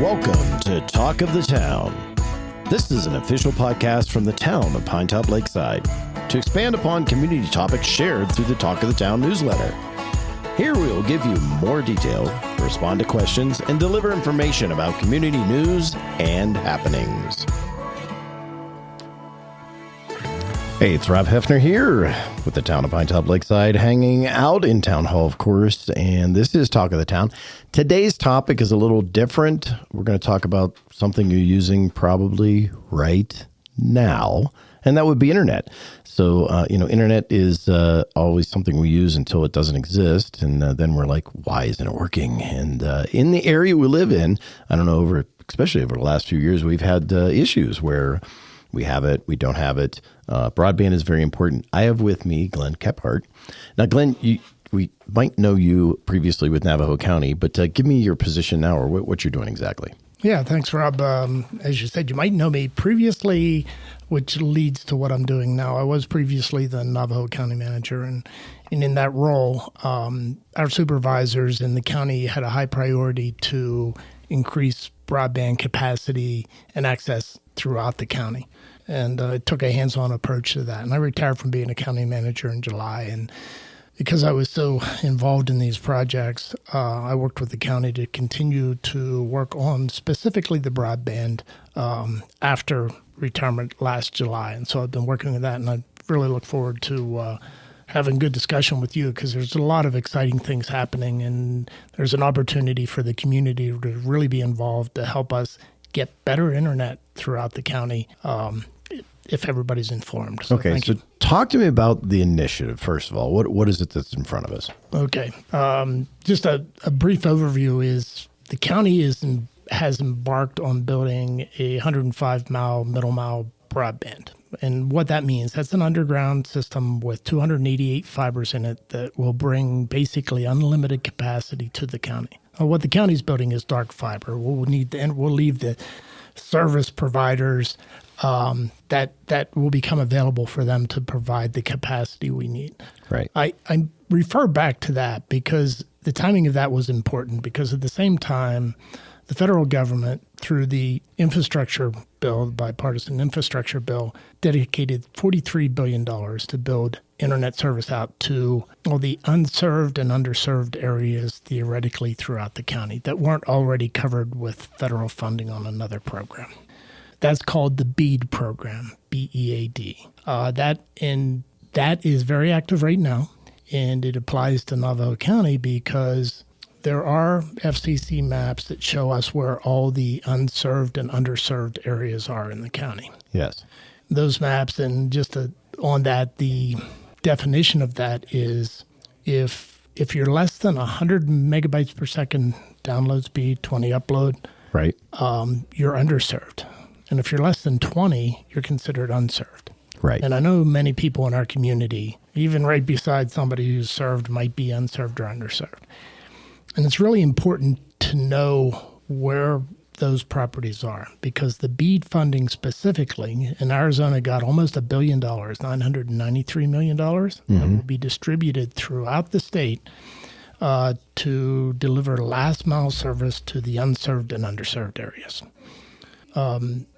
Welcome to Talk of the Town. This is an official podcast from the town of Pinetop-Lakeside to expand upon community topics shared through the Talk of the Town newsletter. Here we will give you more detail, respond to questions, and deliver information about community news and happenings. Hey, it's Rob Hefner here with the town of Pinetop-Lakeside, hanging out in Town Hall, of course, and this is Talk of the Town. Today's topic is a little different. We're going to talk about something you're using probably right now, and that would be internet. So, internet is always something we use until it doesn't exist, and then we're like, why isn't it working? And in the area we live in, I don't know, especially over the last few years, we've had issues where we have it, we don't have it. Broadband is very important. I have with me Glenn Kephart. Now, Glenn, we might know you previously with Navajo County, but give me your position now or what you're doing exactly. Yeah, thanks, Rob. As you said, you might know me previously, which leads to what I'm doing now. I was previously the Navajo County manager, and in that role, our supervisors in the county had a high priority to increase broadband capacity and access throughout the county. And I took a hands-on approach to that. And I retired from being a county manager in July. And because I was so involved in these projects, I worked with the county to continue to work on specifically the broadband after retirement last July. And so I've been working with that, and I really look forward to having good discussion with you because there's a lot of exciting things happening, and there's an opportunity for the community to really be involved to help us get better internet throughout the county if everybody's informed. So okay, so talk to me about the initiative, first of all. What is it that's in front of us? Okay, just a brief overview is the county has embarked on building a 105-mile middle mile broadband. And what that means, that's an underground system with 288 fibers in it that will bring basically unlimited capacity to the county. What the county's building is dark fiber. We'll leave the service providers that will become available for them to provide the capacity we need. Right. I refer back to that because the timing of that was important because at the same time, the federal government, through the infrastructure bill, bipartisan infrastructure bill, dedicated $43 billion to build internet service out to all the unserved and underserved areas theoretically throughout the county that weren't already covered with federal funding on another program. That's called the BEAD program, B-E-A-D. That is very active right now, and it applies to Navajo County because there are FCC maps that show us where all the unserved and underserved areas are in the county. Yes. Those maps, and just on that, the definition of that is if you're less than 100 megabytes per second download speed, 20 upload, right, you're underserved. And if you're less than 20, you're considered unserved. Right. And I know many people in our community, even right beside somebody who's served, might be unserved or underserved. And it's really important to know where those properties are because the BEAD funding specifically in Arizona got almost $1 billion, $993 million that will be distributed throughout the state to deliver last mile service to the unserved and underserved areas.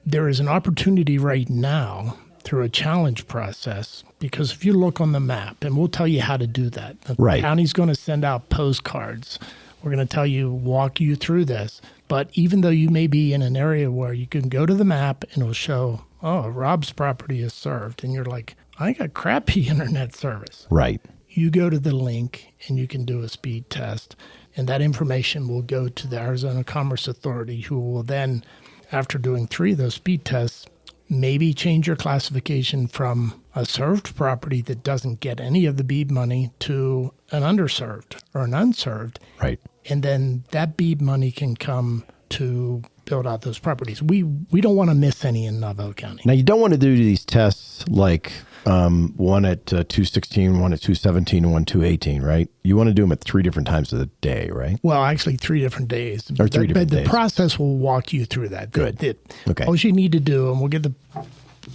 There is an opportunity right now through a challenge process because if you look on the map, and we'll tell you how to do that. The county's going to send out postcards. We're going to walk you through this. But even though you may be in an area where you can go to the map and it'll show, oh, Rob's property is served. And you're like, I got crappy internet service. Right. You go to the link and you can do a speed test. And that information will go to the Arizona Commerce Authority, who will then, after doing 3 of those speed tests, maybe change your classification from a served property that doesn't get any of the BEAD money to an underserved or an unserved. Right. And then that BEAD money can come to build out those properties. We don't want to miss any in Navajo County. Now, you don't want to do these tests like one at 2:16, one at 2:17, and one 2:18, right? You want to do them at 3 different times of the day, right? Well, actually 3 different days. Or 3 different days. The process will walk you through that. Good. Okay. All you need to do, and we'll get the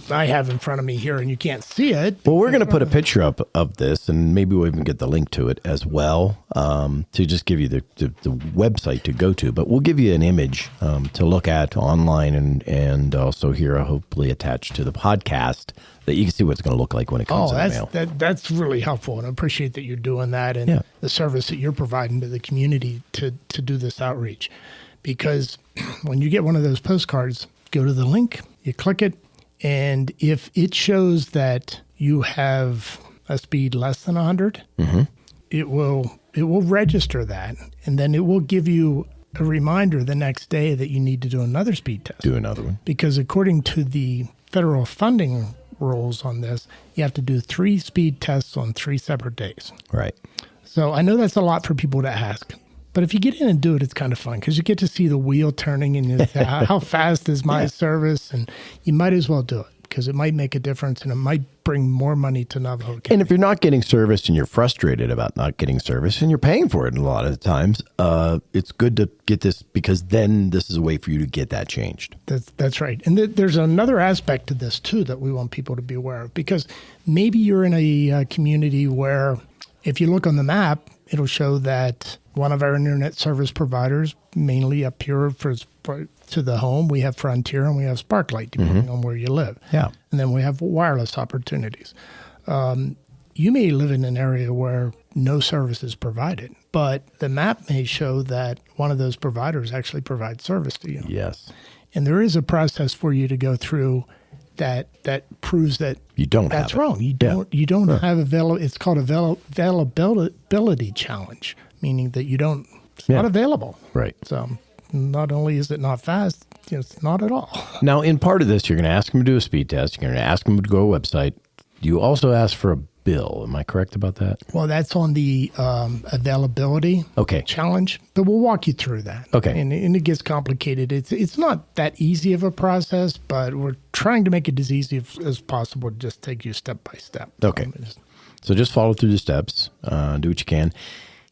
I have in front of me here, and you can't see it. Well, we're going to put a picture up of this, and maybe we'll even get the link to it as well, to just give you the website to go to. But we'll give you an image to look at online, and also here, hopefully attached to the podcast, that you can see what it's going to look like when it comes in the mail. That's really helpful, and I appreciate that you're doing that and the service that you're providing to the community to do this outreach. Because when you get one of those postcards, go to the link, you click it, and if it shows that you have a speed less than 100, it will register that, and then it will give you a reminder the next day that you need to do another speed test. Do another one. Because according to the federal funding rules on this, you have to do 3 speed tests on 3 separate days. Right. So I know that's a lot for people to ask. But if you get in and do it, it's kind of fun because you get to see the wheel turning and you say, how fast is my service? And you might as well do it because it might make a difference and it might bring more money to Navajo County. And if you're not getting service and you're frustrated about not getting service and you're paying for it a lot of the times, it's good to get this because then this is a way for you to get that changed. That's right. And there's another aspect to this too that we want people to be aware of because maybe you're in a community where if you look on the map, it'll show that one of our internet service providers, mainly up here to the home, we have Frontier and we have Sparklight, depending on where you live. Yeah. And then we have wireless opportunities. You may live in an area where no service is provided, but the map may show that one of those providers actually provides service to you. Yes. And there is a process for you to go through that proves that you don't that's have it. wrong. You don't have it's called availability challenge, meaning that it's not available. Right. So not only is it not fast, it's not at all. Now, in part of this, you're going to ask them to do a speed test. You're going to ask them to go to a website. You also ask for a bill. Am I correct about that? Well, that's on the availability challenge, but we'll walk you through that. Okay. And it gets complicated. It's not that easy of a process, but we're trying to make it as easy as possible to just take you step by step. Okay. So just follow through the steps. Do what you can.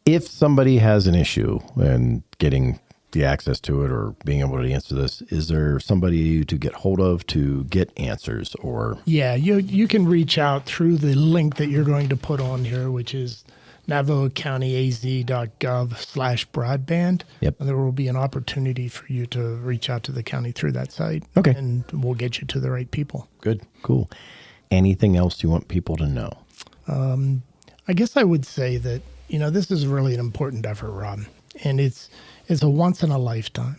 If somebody has an issue in getting the access to it or being able to answer this, is there somebody to get hold of to get answers or? Yeah, you can reach out through the link that you're going to put on here, which is navajocountyaz.gov/broadband. Yep. And there will be an opportunity for you to reach out to the county through that site. Okay. And we'll get you to the right people. Good. Cool. Anything else you want people to know? I guess I would say that, this is really an important effort, Rob, and it's a once in a lifetime.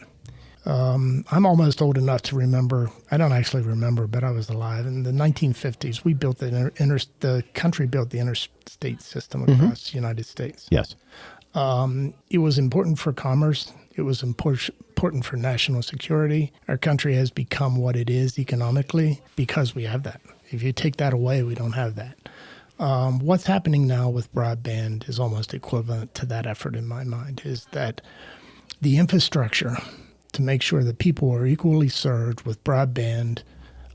I'm almost old enough to remember. I don't actually remember, but I was alive in the 1950s. We built the country built the interstate system across the United States. Yes. It was important for commerce. It was important for national security. Our country has become what it is economically because we have that. If you take that away, we don't have that. What's happening now with broadband is almost equivalent to that effort in my mind, is that the infrastructure to make sure that people are equally served with broadband,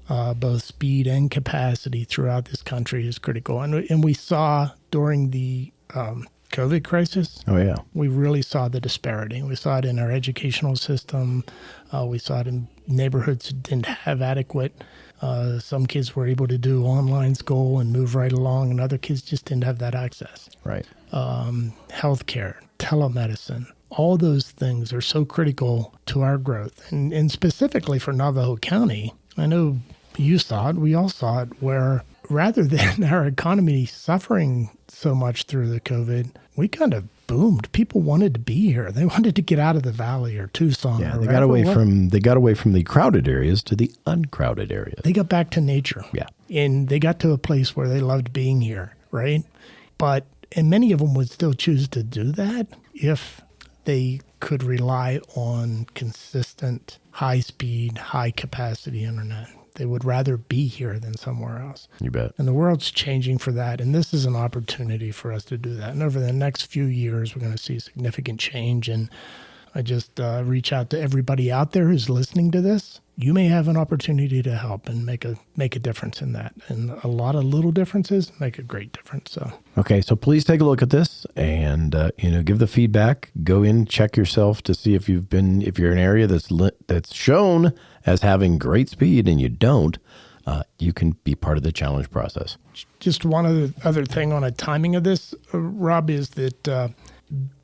both speed and capacity throughout this country is critical. And we saw during the COVID crisis, we really saw the disparity. We saw it in our educational system. We saw it in neighborhoods that didn't have adequate. Some kids were able to do online school and move right along, and other kids just didn't have that access. Right. Healthcare, telemedicine, all those things are so critical to our growth. And specifically for Navajo County, I know you saw it, we all saw it, where rather than our economy suffering so much through the COVID, we kind of boomed. People wanted to be here. They wanted to get out of the valley or Tucson. Yeah, or they got away from the crowded areas to the uncrowded areas. They got back to nature. Yeah. And they got to a place where they loved being here, right? And many of them would still choose to do that if they could rely on consistent, high-speed, high-capacity internet. They would rather be here than somewhere else. You bet. And the world's changing for that, and this is an opportunity for us to do that. And over the next few years, we're going to see significant change. And I just reach out to everybody out there who's listening to this. You may have an opportunity to help and make a difference in that. And a lot of little differences make a great difference. So okay, so please take a look at this and give the feedback. Go in, check yourself to see if you're in an area that's shown as having great speed and you don't. you can be part of the challenge process. Just one other thing on a timing of this, Rob, is that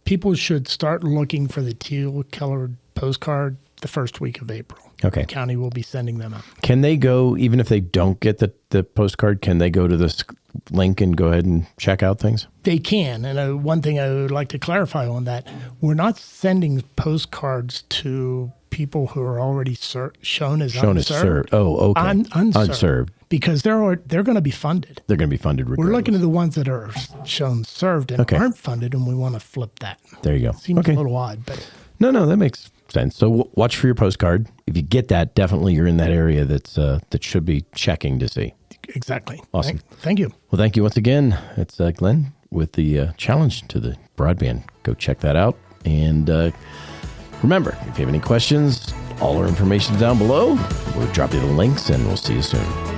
people should start looking for the teal-colored postcard the first week of April. Okay. The county will be sending them out. Can they go, even if they don't get the postcard, can they go to this link and go ahead and check out things? They can. And one thing I would like to clarify on that, we're not sending postcards to people who are already shown as unserved. Oh, okay. Unserved. Because they're going to be funded. They're going to be funded regardless. We're looking at the ones that are shown served and aren't funded, and we want to flip that. There you go. Seems a little odd, but... No, that makes sense. So watch for your postcard. If you get that, definitely you're in that area that should be checking to see. Exactly. Awesome. Thank you. Well, thank you once again. It's Glenn with the challenge to the broadband. Go check that out. And remember, if you have any questions, all our information is down below. We'll drop you the links, and we'll see you soon.